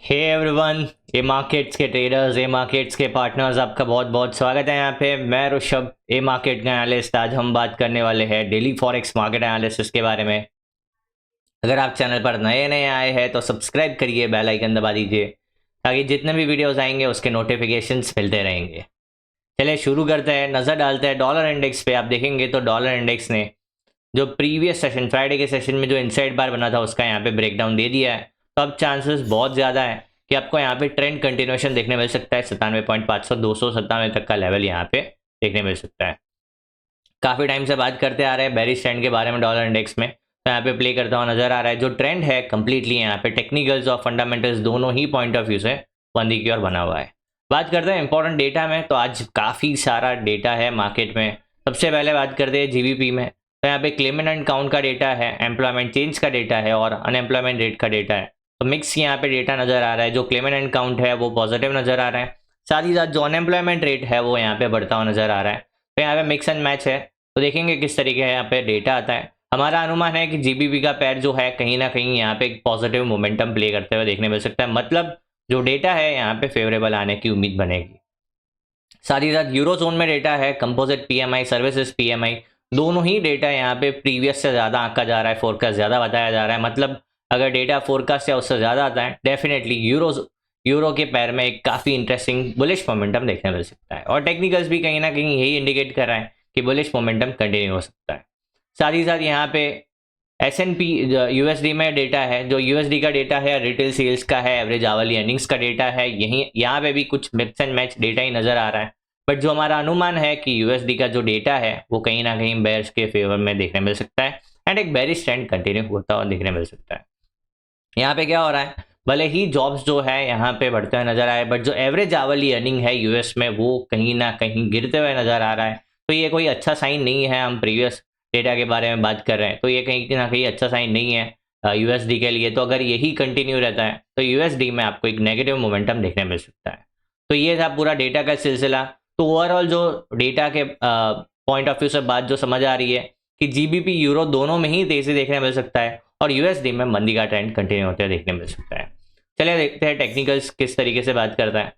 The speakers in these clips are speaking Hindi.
हे एवरीवन, ए मार्केट्स के ट्रेडर्स, ए मार्केट्स के पार्टनर्स, आपका बहुत बहुत स्वागत है यहाँ पे। मैं ऋषभ, ए मार्केट का एनालिस्ट। आज हम बात करने वाले हैं डेली फॉरेक्स मार्केट एनालिसिस के बारे में। अगर आप चैनल पर नए नए आए हैं तो सब्सक्राइब करिए, बेल आइकन दबा दीजिए ताकि जितने भी वीडियोस आएंगे उसके नोटिफिकेशंस मिलते रहेंगे। चलिए शुरू करते हैं, नज़र डालते हैं डॉलर इंडेक्स पे। आप देखेंगे तो डॉलर इंडेक्स ने जो प्रीवियस सेशन, फ्राइडे के सेशन में जो इनसाइड बार बना था उसका यहाँ पे ब्रेकडाउन दे दिया है। तो अब चांसेस बहुत ज़्यादा है कि आपको यहाँ पे ट्रेंड कंटिन्यूएशन देखने मिल सकता है। 97.500 297 तक का लेवल यहाँ पे देखने मिल सकता है। काफ़ी टाइम से बात करते आ रहे हैं बेरिश ट्रेंड के बारे में डॉलर इंडेक्स में, तो यहाँ पे प्ले करता हुआ नजर आ रहा है। जो ट्रेंड है कंप्लीटली यहाँ पे टेक्निकल्स और फंडामेंटल्स दोनों ही पॉइंट ऑफ व्यू से मंदी की ओर बना हुआ है। बात करते हैं इंपॉर्टेंट डेटा में, तो आज काफ़ी सारा डेटा है मार्केट में। सबसे पहले बात करते हैं जीबीपी में। तो यहाँ पे क्लेमेंट एंड काउंट का डेटा है, एम्प्लॉयमेंट चेंज का डेटा है और अनएम्प्लॉयमेंट रेट का डेटा है। तो मिक्स यहाँ पे डेटा नजर आ रहा है। जो क्लेमेंट एंड काउंट है वो पॉजिटिव नजर आ रहा है, साथ ही साथ जो अनएम्प्लॉयमेंट रेट है वो यहाँ पे बढ़ता हुआ नजर आ रहा है। तो यहाँ पे मिक्स एंड मैच है। तो देखेंगे किस तरीके यहाँ पे डेटा आता है। हमारा अनुमान है कि जीबीपी का पैर जो है कहीं ना कहीं यहाँ पे एक पॉजिटिव मोमेंटम प्ले करते हुए देखने मिल सकता है। मतलब जो डेटा है यहाँ पे फेवरेबल आने की उम्मीद बनेगी। साथ ही साथ यूरो जोन में डेटा है, कंपोजिट पीएमआई, सर्विसेज पीएमआई, दोनों ही डेटा यहाँ पे प्रीवियस से ज़्यादा आंका जा रहा है, फोरकास्ट ज़्यादा बताया जा रहा है। मतलब अगर डेटा फोरकास्ट या उससे ज़्यादा आता है, डेफिनेटली यूरो के पैर में एक काफ़ी इंटरेस्टिंग बुलिश मोमेंटम देखने मिल सकता है। और टेक्निकल्स भी कहीं ना कहीं यही इंडिकेट कर रहा है कि बुलिश मोमेंटम कंटिन्यू हो सकता है। साथ ही साथ यहाँ पे S&P यूएसडी में डेटा है। जो यूएसडी का डेटा है रिटेल सेल्स का है, एवरेज आवरली अर्निंग्स का डेटा है। यहीं यहाँ पे भी कुछ मिक्स एंड मैच डेटा ही नजर आ रहा है। बट जो हमारा अनुमान है कि यूएसडी का जो डेटा है वो कहीं ना कहीं बेयर्स के फेवर में देखने मिल सकता है एंड एक बेरिश ट्रेंड कंटिन्यू होता हुआ देखने मिल सकता है। यहाँ पे क्या हो रहा है, भले ही जॉब्स जो है यहाँ पे बढ़ते हुए नजर आए, बट जो एवरेज आवरली अर्निंग है यूएस में वो कहीं ना कहीं गिरते हुए नजर आ रहा है। तो ये कोई अच्छा साइन नहीं है। हम प्रीवियस डेटा के बारे में बात कर रहे हैं तो ये कहीं ना कहीं अच्छा साइन नहीं है यूएसडी के लिए। तो अगर यही कंटिन्यू रहता है तो यूएसडी में आपको एक नेगेटिव मोमेंटम देखने मिल सकता है। तो ये था पूरा डेटा का सिलसिला। तो ओवरऑल जो डेटा के पॉइंट ऑफ व्यू से बात जो समझ आ रही है कि जीबीपी यूरो दोनों में ही तेजी देखने मिल सकता है और यूएसडी में मंदी का ट्रेंड कंटिन्यू होते हुए देखने मिल सकता है। चलिए देखते हैं टेक्निकल्स किस तरीके से बात करता है।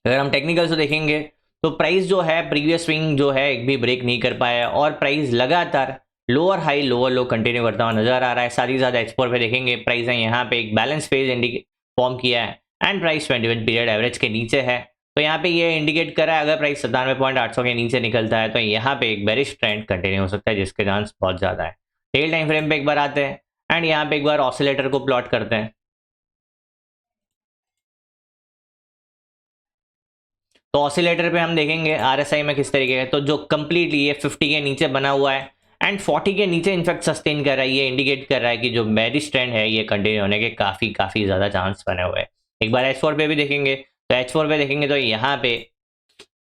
अगर हम टेक्निकल से देखेंगे तो प्राइस जो है प्रीवियस स्विंग जो है एक भी ब्रेक नहीं कर पाया है और प्राइस लगातार लोअर हाई लोअर लो कंटिन्यू करता हुआ नजर आ रहा है। साथ ही साथ एक्सपोर्ट पे देखेंगे प्राइस है यहाँ पे एक बैलेंस फेज इंडिकेट फॉर्म किया है एंड प्राइस 21 पीरियड एवरेज के नीचे है। तो यहाँ पे ये इंडिकेट कर रहा है अगर प्राइस 97.800 के नीचे निकलता है तो यहाँ पे एक बेरिश ट्रेंड कंटिन्यू हो सकता है, जिसके चांस बहुत ज्यादा है। टेल टाइम फ्रेम पे एक बार आते हैं एंड यहाँ पे एक बार ऑसिलेटर को प्लॉट करते हैं। तो ऑसिलेटर पे हम देखेंगे आरएसआई में किस तरीके का, तो जो कंप्लीटली ये 50 के नीचे बना हुआ है एंड 40 के नीचे इनफैक्ट सस्टेन कर रहा है। ये इंडिकेट कर रहा है कि जो बेरिश ट्रेंड है ये कंटिन्यू होने के काफी ज्यादा चांस बने हुए हैं। एक बार H4 पे भी देखेंगे तो H4 पे देखेंगे तो यहाँ पे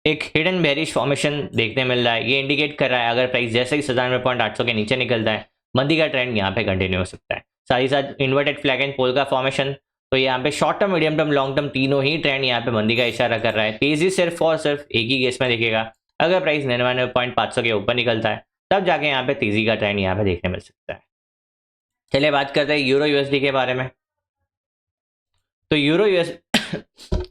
एक हिडन बेरिश फॉर्मेशन देखने मिल रहा है। ये इंडिकेट कर रहा है अगर प्राइस जैसे ही 97.800 के नीचे निकलता है मंदी का ट्रेंड यहाँ पे कंटिन्यू हो सकता है। साथ ही साथ इन्वर्टेड फ्लैग एंड पोल का फॉर्मेशन, तो यहाँ पे short term, medium term, long term तीनों ही ट्रेंड यहाँ पे मंदी का इशारा कर रहा है। तेजी सिर्फ और सिर्फ एक ही केस में दिखेगा अगर प्राइस 99.500 के ऊपर निकलता है, तब जाके यहाँ पे तेजी का ट्रेंड यहाँ पे देखने मिल सकता है। चलिए बात करते हैं यूरो यूएसडी के बारे में। तो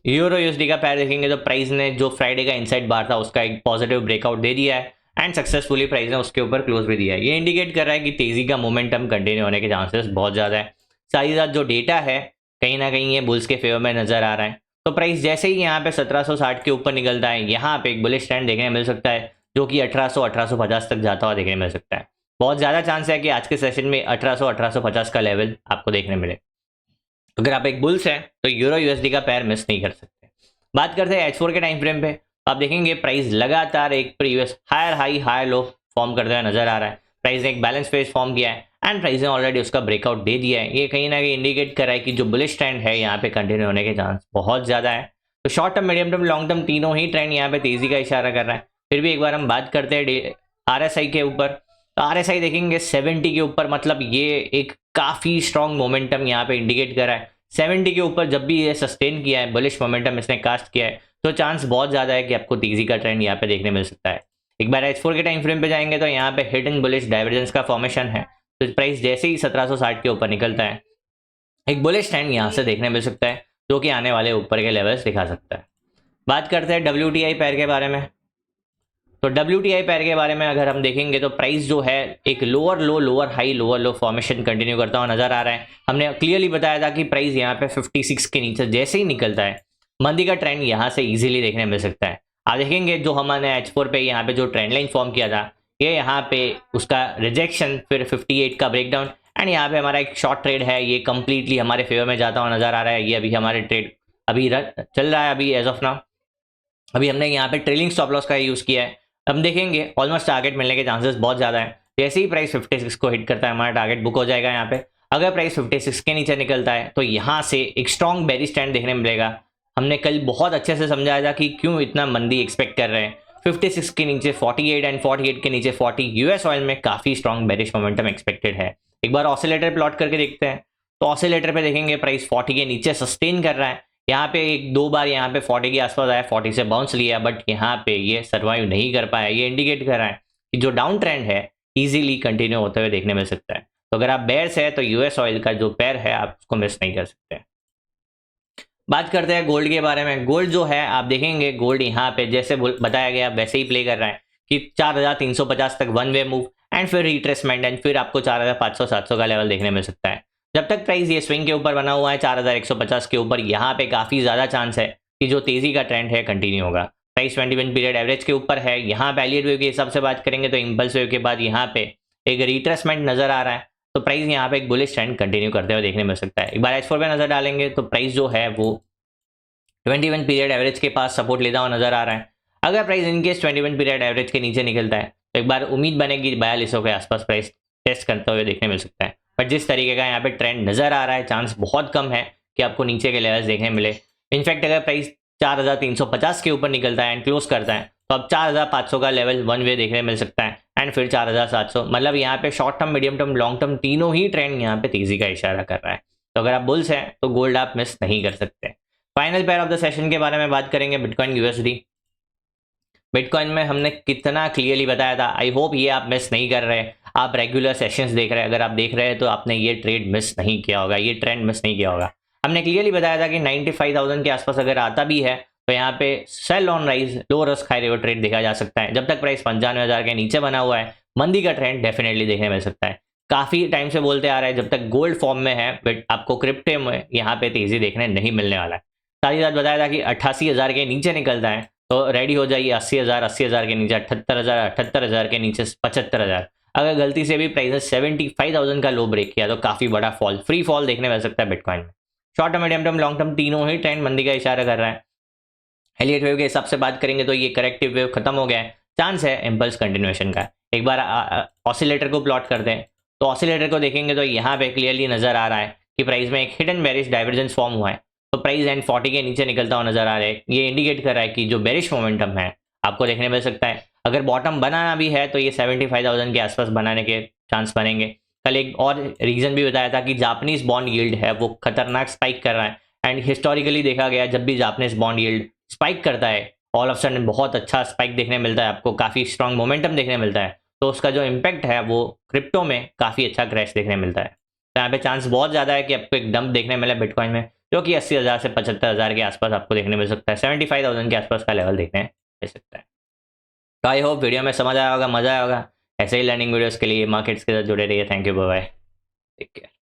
यूरो यूएसडी का पैर देखेंगे तो प्राइस ने जो फ्राइडे का इनसाइड बार था उसका एक पॉजिटिव ब्रेकआउट दे दिया है एंड सक्सेसफुली प्राइस ने उसके ऊपर क्लोज भी दिया है। ये इंडिकेट कर रहा है कि तेजी का मोमेंटम कंटिन्यू होने के चांसेस बहुत ज्यादा है। साथ ही साथ जो डेटा है कहीं ना कहीं ये बुल्स के फेवर में नजर आ रहा है। तो प्राइस जैसे ही यहाँ पे 1760 के ऊपर निकलता है यहाँ पे एक बुलिश ट्रेंड देखने मिल सकता है जो कि 1850 तक जाता हुआ देखने मिल सकता है। बहुत ज्यादा चांस है कि आज के सेशन में 1850 का लेवल आपको देखने मिले। अगर आप एक बुल्स हैं तो यूरो यूएसडी का पैर मिस नहीं कर सकते। बात करते हैं H4 के टाइम फ्रेम पे, आप देखेंगे प्राइस लगातार एक previous higher high higher low form करते हुए नजर आ रहा है। प्राइस ने एक बैलेंस फेज फॉर्म किया है एंड प्राइस ने ऑलरेडी उसका ब्रेकआउट दे दिया है। ये कहीं ना कहीं इंडिकेट कर रहा है कि जो बुलिश ट्रेंड है यहाँ पे कंटिन्यू होने के चांस बहुत ज्यादा है। तो short term, medium term, long term तीनों ही ट्रेंड यहाँ पे तेजी का इशारा कर रहा है। फिर भी एक बार हम बात करते हैं आरएसआई के ऊपर, तो आरएसआई देखेंगे 70 के ऊपर, मतलब ये एक काफी स्ट्रॉन्ग मोमेंटम यहाँ पे इंडिकेट कर रहा है। 70 के ऊपर जब भी ये सस्टेन किया है, बुलिश मोमेंटम इसने कास्ट किया है, तो चांस बहुत ज्यादा है कि आपको तेजी का ट्रेंड यहाँ पे देखने मिल सकता है। एक बार H4 के टाइम फ्रेम पे जाएंगे तो यहाँ पे हिडन बुलिश डाइवर्जेंस का फॉर्मेशन है। तो प्राइस जैसे ही 1760 के ऊपर निकलता है एक बुलिश ट्रेंड यहाँ से देखने मिल सकता है। जो कि आने वाले ऊपर के लेवल्स दिखा सकता है। बात करते हैं WTI पैर के बारे में। तो WTI पैर के बारे में अगर हम देखेंगे तो प्राइस जो है एक लोअर लो लोअर हाई लोअर लो फॉर्मेशन कंटिन्यू करता हुआ नजर आ रहा है। हमने क्लियरली बताया था कि प्राइस यहाँ पे 56 के नीचे जैसे ही निकलता है मंदी का ट्रेंड यहाँ से इजीली देखने मिल सकता है। आप देखेंगे जो हमने H4 पे यहाँ पे जो ट्रेंड लाइन फॉर्म किया था, ये यहाँ पे उसका रिजेक्शन, फिर 58 का ब्रेकडाउन, एंड यहाँ पे हमारा एक शॉर्ट ट्रेड है, ये कंप्लीटली हमारे फेवर में जाता हुआ नजर आ रहा है। ये अभी हमारे ट्रेड अभी चल रहा है अभी एज ऑफ नाउ। अभी हमने यहाँ पे ट्रेलिंग स्टॉप लॉस का यूज किया है। हम देखेंगे ऑलमोस्ट टारगेट मिलने के चांसेस बहुत ज़्यादा है। जैसे ही प्राइस 56 को हिट करता है हमारा टारगेट बुक हो जाएगा यहाँ पे। अगर प्राइस 56 के नीचे निकलता है तो यहाँ से एक स्ट्रॉन्ग बेरिश ट्रेंड देखने मिलेगा। हमने कल बहुत अच्छे से समझाया था कि क्यों इतना मंदी एक्सपेक्ट कर रहे हैं। 56 के नीचे 48 एंड 48 के नीचे 40 यूएस ऑयल में काफ़ी स्ट्रॉन्ग बेरिश मोमेंटम एक्सपेक्टेड है। एक बार ऑसिलेटर प्लॉट करके देखते हैं। तो ऑसिलेटर पे देखेंगे प्राइस 40 के नीचे सस्टेन कर रहा है। यहाँ पे एक दो बार यहाँ पे 40 के आसपास आया, 40 से बाउंस लिया, बट यहाँ पे ये सर्वाइव नहीं कर पाया। ये इंडिकेट कर रहा है कि जो डाउन ट्रेंड है इजीली कंटिन्यू होते हुए देखने मिल सकता है। तो अगर आप बेयर्स है तो यूएस ऑयल का जो पेयर है आप उसको मिस नहीं कर सकते। बात करते हैं गोल्ड के बारे में। गोल्ड जो है आप देखेंगे गोल्ड यहाँ पे जैसे बताया गया वैसे ही प्ले कर रहा है कि 4350 तक वन वे मूव एंड फिर रिट्रेसमेंट एंड फिर आपको 4500-700 का लेवल देखने मिल सकता है। जब तक प्राइस ये स्विंग के ऊपर बना हुआ है 4150 के ऊपर, यहाँ पे काफ़ी ज़्यादा चांस है कि जो तेज़ी का ट्रेंड है कंटिन्यू होगा। प्राइस 21 पीरियड एवरेज के ऊपर है। यहाँ पे एलियट वेव के हिसाब से बात करेंगे तो इम्पल्स वेव के बाद यहाँ पे एक रिट्रेसमेंट नजर आ रहा है। तो प्राइस यहाँ पे एक बुलिश ट्रेंड कंटिन्यू करते हुए देखने मिल सकता है। एक बार H4 पे नजर डालेंगे तो प्राइस जो है वो 21 पीरियड एवरेज के पास सपोर्ट लेता हुआ नजर आ रहा है। अगर प्राइस इनकेस 21 पीरियड एवरेज के नीचे निकलता है तो एक बार उम्मीद बनेगी 4200 के आसपास प्राइस टेस्ट करते हुए देखने मिल सकता है। बट जिस तरीके का यहाँ पे ट्रेंड नजर आ रहा है चांस बहुत कम है कि आपको नीचे के लेवल्स देखने मिले। इनफैक्ट अगर प्राइस 4350 के ऊपर निकलता है एंड क्लोज करता है तो अब 4500 का लेवल वन वे देखने मिल सकता है एंड फिर 4700। मतलब यहाँ पे short term medium term long term तीनों ही ट्रेंड यहाँ पे तेजी का इशारा कर रहा है। तो अगर आप बुल्स हैं तो गोल्ड आप मिस नहीं कर सकते। Final pair of the session के बारे में बात करेंगे बिटकॉइन यूएसडी। बिटकॉइन में हमने कितना क्लियरली बताया था, आई होप ये आप मिस नहीं कर रहे। आप रेगुलर सेशंस देख रहे हैं, अगर आप देख रहे हैं तो आपने ये ट्रेड मिस नहीं किया होगा, ये ट्रेंड मिस नहीं किया होगा। हमने क्लियरली बताया था कि 95,000 के आसपास अगर आता भी है तो यहाँ पे sell on rise low risk high reward trade देखा जा सकता है। जब तक प्राइस 95,000 के नीचे बना हुआ है मंदी का ट्रेंड डेफिनेटली देखने मिल सकता है। काफ़ी टाइम से बोलते आ रहा है जब तक गोल्ड फॉर्म में है बट आपको क्रिप्टो में यहाँ पे तेजी देखने नहीं मिलने वाला है। साथ ही साथ बताया था कि 88,000 के नीचे निकलता है तो रेडी हो जाइए 80,000 के नीचे 78,000 के नीचे 75,000। अगर गलती से भी प्राइस 75,000 का लो ब्रेक किया तो काफ़ी बड़ा फॉल फ्री फॉल देखने मिल सकता है बिटकॉइन में। Short term medium term long term तीनों ही ट्रेंड मंदी का इशारा कर रहा है। एलियट वेव के हिसाब से बात करेंगे तो ये करेक्टिव वेव खत्म हो गया है, चांस है इम्पल्स कंटिन्यूएशन का। एक बार ऑसिलेटर को प्लॉट करते हैं तो ऑसिलेटर को देखेंगे तो यहाँ पे क्लियरली नजर आ रहा है कि प्राइस में एक हिडन बेरिश डाइवर्जेंस फॉर्म हुआ है। तो प्राइस एंड 40 के नीचे निकलता हुआ नजर आ रहा है। ये इंडिकेट कर रहा है कि जो बेरिश मोमेंटम है आपको देखने मिल सकता है। अगर बॉटम बनाना भी है तो ये 75,000 के आसपास बनाने के चांस बनेंगे। कल एक और रीजन भी बताया था कि जापानीज बॉन्ड यील्ड है वो खतरनाक स्पाइक कर रहा है एंड हिस्टोरिकली देखा गया जब भी जापानीज बॉन्ड यील्ड स्पाइक करता है ऑल ऑफ सडन बहुत अच्छा स्पाइक देखने मिलता है, आपको काफ़ी स्ट्रॉन्ग मोमेंटम देखने मिलता है। तो उसका जो इम्पैक्ट है वो क्रिप्टो में काफ़ी अच्छा क्रैश देखने मिलता है। तो यहाँ पे चांस बहुत ज़्यादा है कि आपको एक डंप देखने मिले बिटकॉइन में जो कि 80,000 से 75,000 के आसपास आपको देखने मिल सकता है। 75,000 के आसपास का लेवल देखने मिल सकता है। तो आई होप वीडियो में समझ आया होगा, मज़ा आया होगा। ऐसे ही लर्निंग वीडियोज़ के लिए मार्केट्स के साथ जुड़े रहिए। Thank you, bye bye, take care.